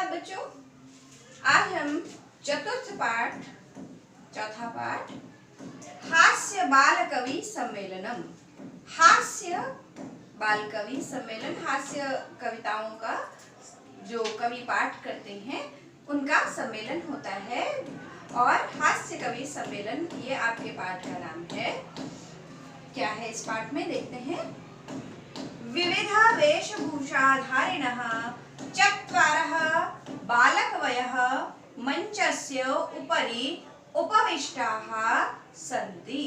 सुप्रभात बच्चों। आज हम चतुर्थ पाठ, चौथा पाठ, हास्य बाल कवि सम्मेलनम, हास्य बाल कवि सम्मेलन, हास्य कविताओं का जो कवि पाठ करते हैं उनका सम्मेलन होता है। और हास्य कवि सम्मेलन ये आपके पाठ का नाम है। क्या है इस पाठ में, देखते हैं। विविध वेशभूषाधारिणः चत्वारः बालकवयः मंचस्य उपरि उपविष्टाः सन्ति।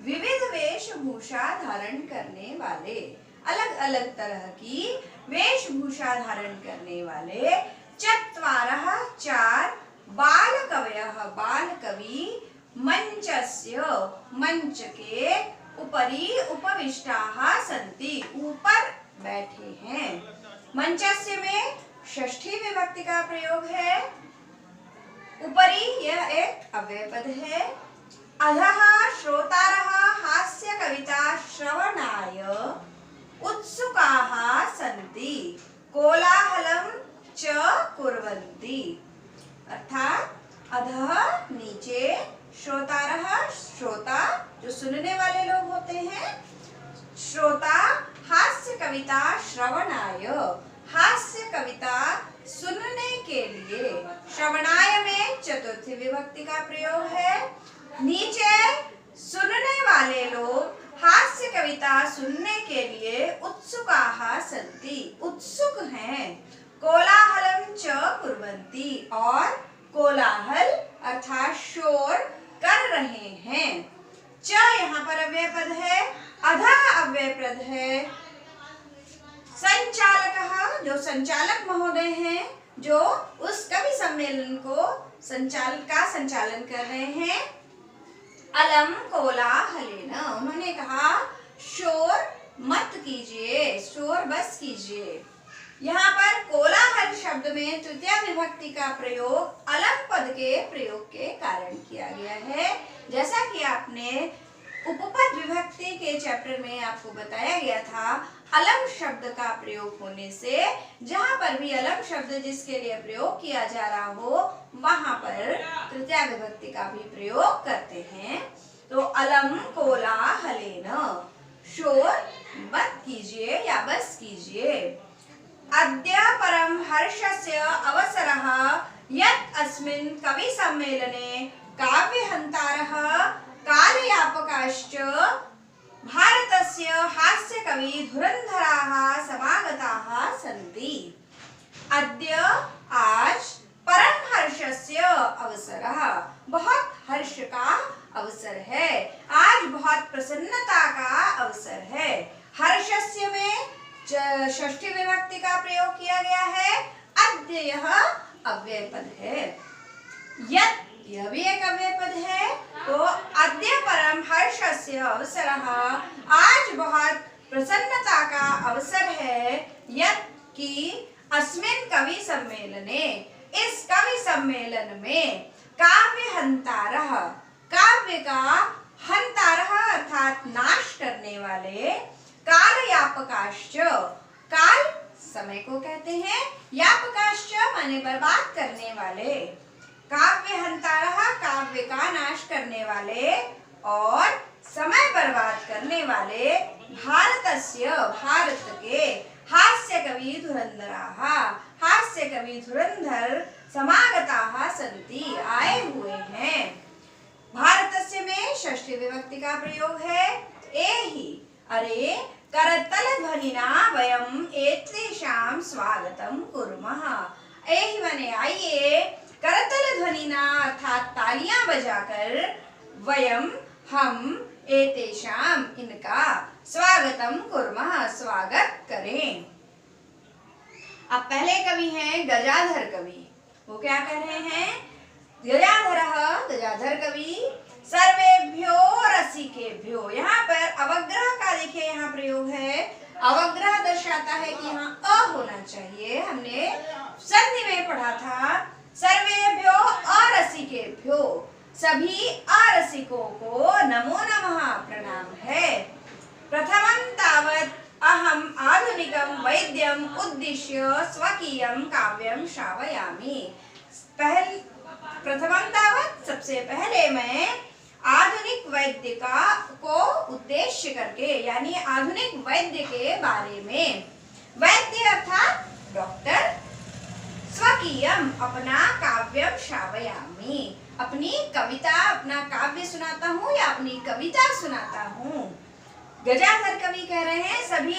विविध वेशभूषा धारण करने वाले, अलग अलग तरह की वेशभूषा धारण करने वाले चत्वारः चार बालकवयः बाल कवि मंचस्य मंच के उपरि उपविष्टाः सन्ति ऊपर बैठे हैं। मंचस्य में षष्ठी विभक्ति का प्रयोग है। उपरि यह एक अव्यय पद है। अधः श्रोतारः हास्य कविता श्रवणाय उत्सुकाः सन्ति कोलाहलं च कुर्वन्ति। अर्थात अधः नीचे, श्रोतारः श्रोता जो सुनने वाले लोग होते हैं, श्रोता हास्य कविता श्रवणाय हास्य कविता सुनने के लिए, श्रवणाय में चतुर्थी विभक्ति का प्रयोग है। नीचे सुनने वाले लोग हास्य कविता सुनने के लिए उत्सुकाः सन्ति उत्सुक हैं। कोलाहलं च कुर्वन्ति और कोलाहल अर्थात शोर कर रहे हैं। च यहाँ पर अव्यय पद है, अधः अव्यय पद है। संचालकः जो संचालक महोदय हैं, जो उस कवि सम्मेलन को संचालन कर रहे हैं। अलम कोलाहलेन, उन्होंने कहा शोर मत कीजिए, शोर बस कीजिए। यहाँ पर कोलाहल शब्द में तृतीया विभक्ति का प्रयोग अलम पद के प्रयोग के कारण किया गया है। जैसा कि आपने उपपद विभक्ति के चैप्टर में आपको बताया गया था, अलम शब्द का प्रयोग होने से जहाँ पर भी अलम शब्द जिसके लिए प्रयोग किया जा रहा हो वहां पर तृतीया विभक्ति का भी प्रयोग करते हैं। तो अलम कोलाहलेन, शोर मत कीजिए या बस कीजिए। अद्य परम हर्षस्य अवसरः यत् अस्मिन् कवि सम्मेलने काव्यहन्तारः कालयापकाश्च भारतस्य हास्य कवि धुरन्धराः समागताः सन्ति। अद्य आज परम हर्षस्य अवसरः, बहुत हर्ष का अवसर है, आज बहुत प्रसन्नता का अवसर है। हर्षस्य में षष्ठी विभक्ति का प्रयोग किया गया है। अद्य यह अव्यय पद है। यत् यह भी एक अव्यय पद है। तो अद्य परम हर्षस्य अवसरः, आज बहुत प्रसन्नता का अवसर है। यत् की अस्मिन् कवि सम्मेलने, इस कवि सम्मेलन में काव्यहन्तारः, काव्य का हन्तारः अर्थात नाश करने वाले, कालयापकाश्च, काल समय को कहते हैं, यापकाश्च माने बर्बाद करने वाले, काव्यहन्तारः काव्य का नाश करने वाले और समय बर्बाद करने वाले, भारतस्य भारत के, हास्य कवि धुरंधराः हास्य कवि धुरंधर समागताः सन्ति आए हुए हैं। भारतस्य में षष्ठी विभक्ति का प्रयोग है। एहि अरे करतल ध्वनिना वयम एतेषां स्वागतम कुर्मः। एहि माने आइए, करतल ध्वनिना अर्थात तालियां बजाकर, वयम हम, एतेषां इनका, स्वागतम कुर्मः स्वागत करें। अब पहले कवि हैं गजाधर कवि। वो क्या कर रहे हैं? गजाधरः गजाधर कवि सर्वेभ्यो रसिकेभ्यो, यहाँ पर अवग्रह का देखिए यहाँ प्रयोग है। अवग्रह दर्शाता है कि यहाँ अ होना चाहिए। हमने संधि में पढ़ा था सर्वेभ्यो अरसिकेभ्यो, सभी अरसिकों को नमो नमः प्रणाम है। प्रथमं तावत् अहम आधुनिकम वैद्यम उद्दिश्य स्वकीयम काव्यम श्रावयामि। प्रथमं तावत्, सबसे पहले मैं आधुनिक वैद्य को उद्देश्य करके, यानी आधुनिक वैद्य के बारे में, वैद्य अर्थात डॉक्टर, स्वकीयम अपना, काव्यम श्रावयामि अपनी कविता, अपना काव्य सुनाता हूँ या अपनी कविता सुनाता हूँ। गजाधर कवि कह रहे हैं सभी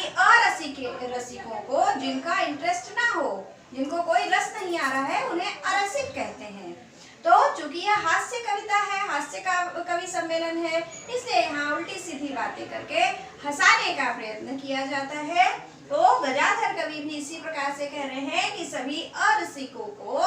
रसिकों को, जिनका इंटरेस्ट ना हो, जिनको कोई रस नहीं आ रहा है, उन्हें अरसिक कहते हैं। तो चूंकि यह हास्य कविता है, हास्य का कवि सम्मेलन है, इसलिए यहाँ उल्टी सीधी बातें करके हंसाने का प्रयत्न किया जाता है। तो गजाधर कवि भी इसी प्रकार से कह रहे हैं कि सभी अरसिकों को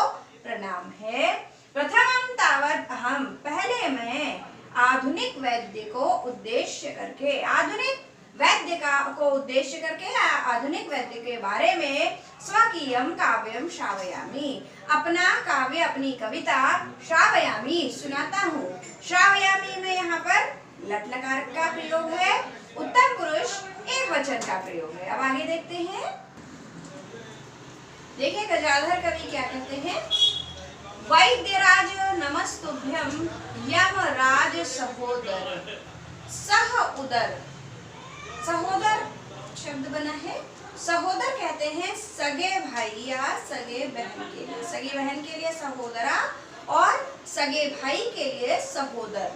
प्रणाम है। प्रथमं तावत् अहम, पहले मैं आधुनिक वैद्य को उद्देश्य करके, आधुनिक वैद्य को उद्देश्य करके, आधुनिक वैद्य के बारे में स्वकीयम काव्यम श्रावयामि अपना काव्य, अपनी कविता, श्रावयामि सुनाता हूँ। श्रावयामि में यहाँ पर लट लकार का प्रयोग है, उत्तम पुरुष एक वचन का प्रयोग है। अब आगे देखते हैं। देखिए गजाधर कवि क्या कहते हैं। वैद्यराज नमस्तुभ्यम यमराज सहोदर। सह उदर, सहोदर शब्द बना है। सहोदर कहते हैं सगे भाई या सगे बहन के लिए, सगी बहन के लिए सहोदरा और सगे भाई के लिए सहोदर।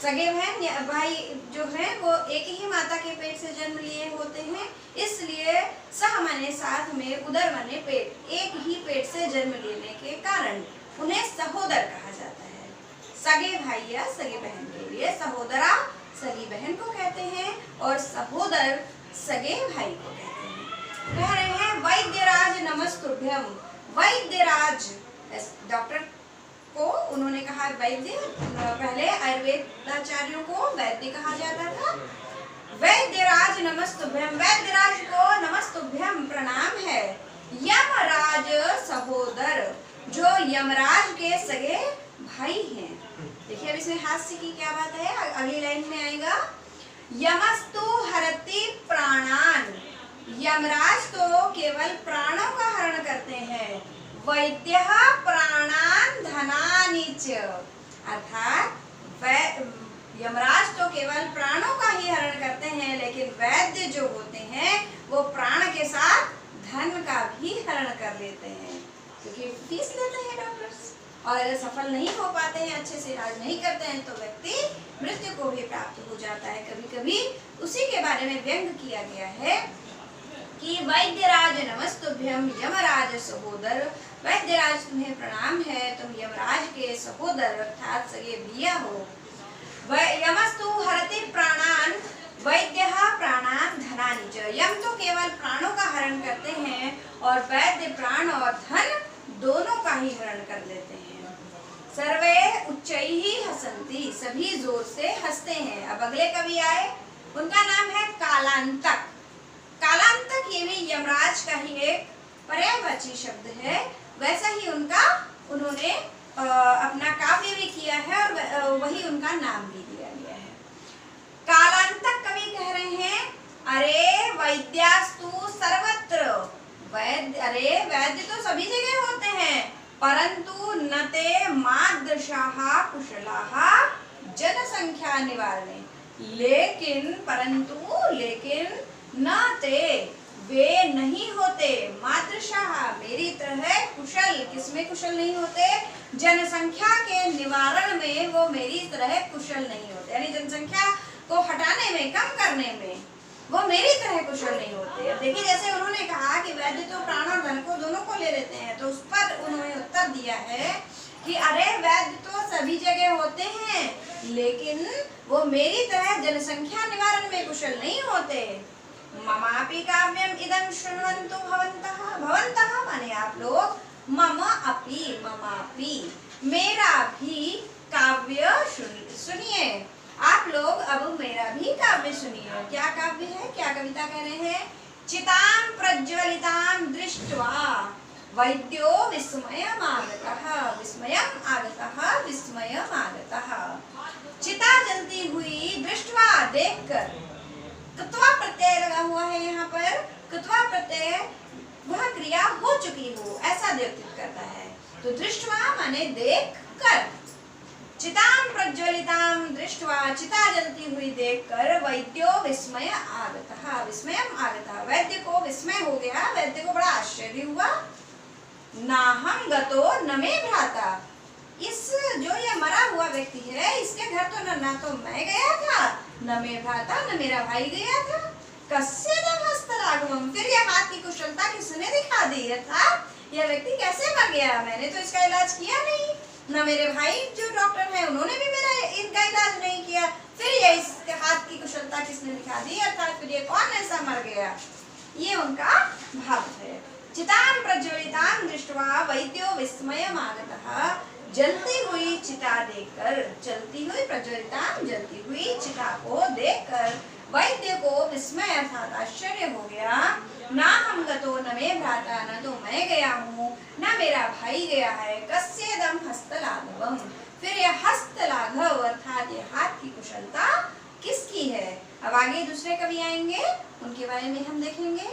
सगे बहन भाई जो है वो एक ही माता के पेट से जन्म लिए होते हैं, इसलिए सह माने साथ में, उदर माने पेट, एक ही पेट से जन्म लेने के कारण उन्हें सहोदर कहा जाता है। सगे भाई या सगे बहन के लिए सहोदरा सगी बहन को कहते हैं और सहोदर सगे भाई को कहते हैं। कह रहे हैं वैद्यराज नमस्तुभ्यम। वैद्यराज डॉक्टर को उन्होंने कहा वैद्य, पहले आयुर्वेदाचार्यों को वैद्य कहा जाता था। वैद्यराज नमस्तुभ्यम, वैद्यराज को नमस्तुभ्यम प्रणाम है। यमराज सहोदर, जो यमराज के सगे भाई हैं। देखिए अब इसमें हास्य की क्या बात है, अगली लाइन में आएगा। यमस्तु हरति प्राणान, यमराज तो केवल प्राणों का हरण करते हैं। वैद्यः प्राणान धनानि च, अर्थात यमराज तो केवल प्राणों का ही हरण करते हैं, लेकिन वैद्य जो होते हैं वो प्राण के साथ धन का भी हरण कर लेते हैं, क्योंकि फीस लेते हैं डॉक्टर्स, और अगर सफल नहीं हो पाते हैं, अच्छे से इलाज नहीं करते हैं, तो व्यक्ति मृत्यु को भी प्राप्त हो जाता है। कभी कभी उसी के बारे में व्यंग किया गया है कि वैद्यराज नमस्तुभ्यम यमराज सहोदर, वैद्यराज तुम्हें प्रणाम है, तुम यमराज के सहोदर अर्थात सगे भैया हो। यमस्तु हरति प्राणान वैद्यः प्राणान धनानि च, यम तो केवल प्राणों का हरण करते हैं और वैद्य प्राण और धन दोनों का ही हरण कर लेते हैं। सर्वे उच्चैः हसन्ति, सभी जोर से हंसते हैं। अब अगले कवि आए, उनका नाम है कालांतक। कालांतक ये भी यमराज का ही एक पर्यायवाची शब्द है। वैसा ही उन्होंने अपना काव्य भी किया है और वही उनका नाम भी दिया गया है। कालांतक कवि कह रहे हैं, अरे वैद्यास्तु सर्वत्र, वैद्य तो सभी जगह होते हैं, परंतु न ते मादृशाः कुशलाः जनसंख्या निवारणे, लेकिन न ते वे नहीं होते, मादृशाः मेरी तरह कुशल, किसमें कुशल नहीं होते, जनसंख्या के निवारण में वो मेरी तरह कुशल नहीं होते, यानी जनसंख्या को हटाने में, कम करने में वो मेरी तरह कुशल नहीं होते। अब देखिए जैसे उन्होंने कहा कि वैद्य तो प्राण और धन को दोनों को ले लेते हैं, तो उस पर उन्होंने उत्तर दिया है कि अरे वैद्य तो सभी जगह होते हैं, लेकिन वो मेरी तरह जनसंख्या निवारण में कुशल नहीं होते। ममापि काव्यम इदं शृण्वन्तु भवन्तः माने आप लोग, ममापि मेरा भी काव्य सुनिए, आप लोग अब मेरा भी काव्य सुनिए। क्या काव्य है, क्या कविता कह रहे हैं। चितां प्रज्वलितां दृष्ट्वा वैद्यो विस्मयम् आगतः। चिता जलती हुई दृष्ट्वा देखकर, कृत्वा प्रत्यय लगा हुआ है यहाँ पर। कृत्वा प्रत्यय वह क्रिया हो चुकी हो ऐसा द्योतित करता है। तो दृष्टवा माने देख कर। चितां प्रज्वलितां दृष्ट्वा, चिता जलती हुई देखकर वैद्यो विस्मय आगतः, विस्मयम आगतः, वैद्य को विस्मय हो गया, वैद्य को बड़ा आश्चर्य हुआ। नाहं गतो न मे भ्राता, इस जो ये मरा हुआ व्यक्ति है इसके घर तो ना तो मैं गया था, न मे भ्राता, न मेरा भाई गया था। कस्येदं हस्तलाघवम्, फिर ये हाथ की कुशलता किसने दिखा दी, अर्थात यह व्यक्ति कैसे मर गया, मैंने तो इसका इलाज किया नहीं, न मेरे भाई जो डॉक्टर है उन्होंने भी मेरा इनका इलाज नहीं किया, फिर ये इसके हाथ की कुशलता किसने दिखा दी, अर्थात फिर ये कौन ऐसा मर गया, ये उनका भाव है। चितां प्रज्वलितां दृष्ट्वा वैद्यो विस्मयम् आगतः, जलती हुई चिता देखकर, जलती हुई प्रज्वलितां, जलती हुई चिता को देखकर वैद्य को विस्मय अर्थात आश्चर्य हो गया। ना हम गतो न मे भ्राता, न तो मैं गया हूँ न मेरा भाई गया है। कस्येदं हस्तलाघवम्, फिर यह हस्तलाघव अर्थात ये हाथ की कुशलता किसकी है। अब आगे दूसरे कवि आएंगे, उनके बारे में हम देखेंगे।